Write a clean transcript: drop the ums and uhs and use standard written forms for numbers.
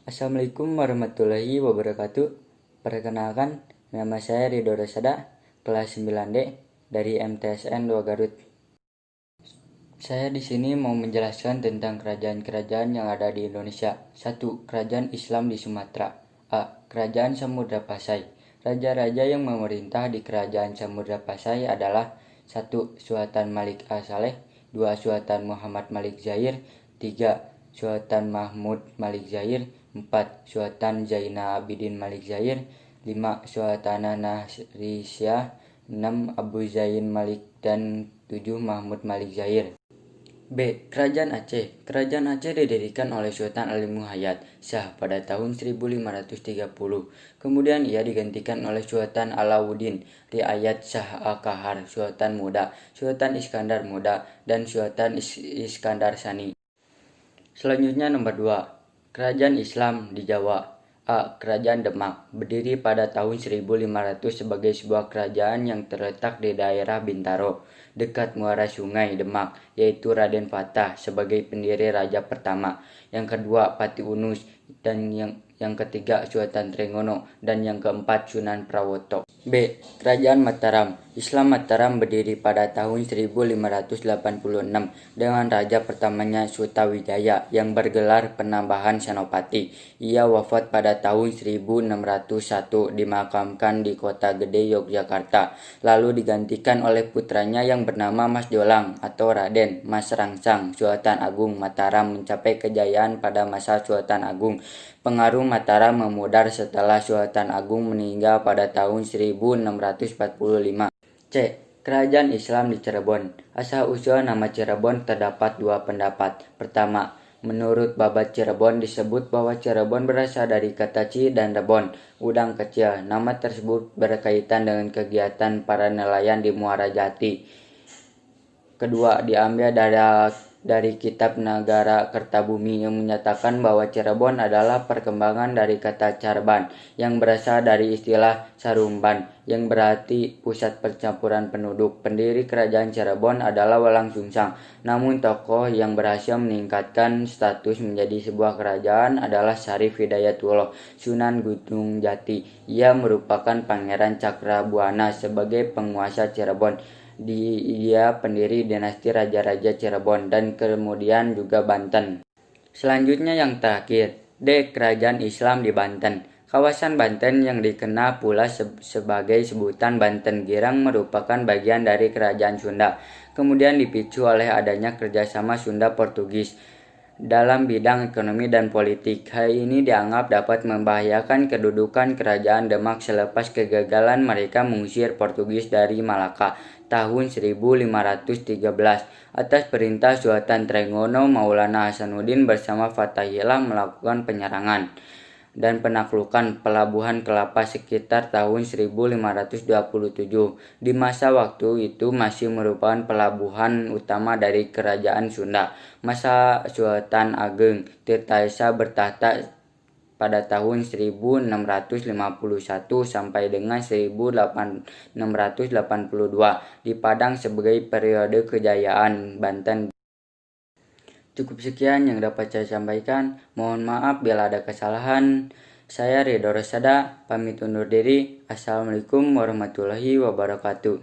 Assalamualaikum warahmatullahi wabarakatuh. Perkenalkan, nama saya Ridho Rosada, kelas 9D dari MTSN 2 Garut. Saya di sini mau menjelaskan tentang kerajaan-kerajaan yang ada di Indonesia. 1. Kerajaan Islam di Sumatera. A. Kerajaan Samudra Pasai. Raja-raja yang memerintah di Kerajaan Samudra Pasai adalah 1. Sultan Malik As-Saleh, 2. Sultan Muhammad Malik Zahir, 3. Sultan Mahmud Malik Zahir, 4. Sultan Zainal Abidin Malik Zahir, 5. Sultanah Nasrisyah, 6. Abu Zain Malik, dan 7. Mahmud Malik Zahir. B. Kerajaan Aceh. Kerajaan Aceh didirikan oleh Sultan Ali Muhayyad Shah pada tahun 1530. Kemudian ia digantikan oleh Sultan Alauddin Riayat Shah Al-Qahar, Sultan Muda, Sultan Iskandar Muda, dan Sultan Iskandar Sani. Selanjutnya nomor 2. Kerajaan Islam di Jawa. A. Kerajaan Demak, berdiri pada tahun 1500 sebagai sebuah kerajaan yang terletak di daerah Bintaro, dekat muara sungai Demak, yaitu Raden Fatah sebagai pendiri raja pertama, yang kedua Pati Unus, dan yang ketiga Sultan Trengganu, dan yang keempat Sunan Prawoto. B. Kerajaan Mataram. Islam Mataram berdiri pada tahun 1586 dengan raja pertamanya Sutawijaya yang bergelar Penambahan Senopati. Ia wafat pada tahun 1601 dimakamkan di Kota Gede, Yogyakarta, lalu digantikan oleh putranya yang bernama Mas Jolang atau Raden Mas Rangsang. Sultan Agung Mataram mencapai kejayaan pada masa Sultan Agung. Pengaruh Mataram memudar setelah Sultan Agung meninggal pada tahun 1645. C. Kerajaan Islam di Cirebon. Asal-usul nama Cirebon terdapat dua pendapat. Pertama, menurut Babat Cirebon disebut bahwa Cirebon berasal dari kata ci dan rebon, udang kecil. Nama tersebut berkaitan dengan kegiatan para nelayan di Muara Jati. Kedua, diambil dari kitab Negara Kertabumi yang menyatakan bahwa Cirebon adalah perkembangan dari kata Carban yang berasal dari istilah Sarumban yang berarti pusat percampuran penduduk. Pendiri kerajaan Cirebon adalah Walang Sungsang. Namun tokoh yang berhasil meningkatkan status menjadi sebuah kerajaan adalah Syarif Hidayatullah, Sunan Gunung Jati. Ia merupakan Pangeran Cakrabuana sebagai penguasa Cirebon. Dia pendiri dinasti Raja-Raja Cirebon dan kemudian juga Banten. Selanjutnya yang terakhir, D. Kerajaan Islam di Banten. Kawasan Banten yang dikenal pula sebagai sebutan Banten Girang merupakan bagian dari Kerajaan Sunda. Kemudian dipicu oleh adanya kerjasama Sunda-Portugis dalam bidang ekonomi dan politik. Hal ini dianggap dapat membahayakan kedudukan Kerajaan Demak selepas kegagalan mereka mengusir Portugis dari Malaka tahun 1513 atas perintah Sultan Trengganu. Maulana Hasanuddin bersama Fathahillah melakukan penyerangan dan penaklukan pelabuhan Kelapa sekitar tahun 1527. Di masa waktu itu masih merupakan pelabuhan utama dari Kerajaan Sunda. Masa Sultan Ageng Tirtaesa bertahta pada tahun 1651 sampai dengan 1682 di Padang sebagai periode kejayaan Banten. Cukup sekian yang dapat saya sampaikan. Mohon maaf bila ada kesalahan. Saya Ridho Rosada, pamit undur diri. Assalamualaikum warahmatullahi wabarakatuh.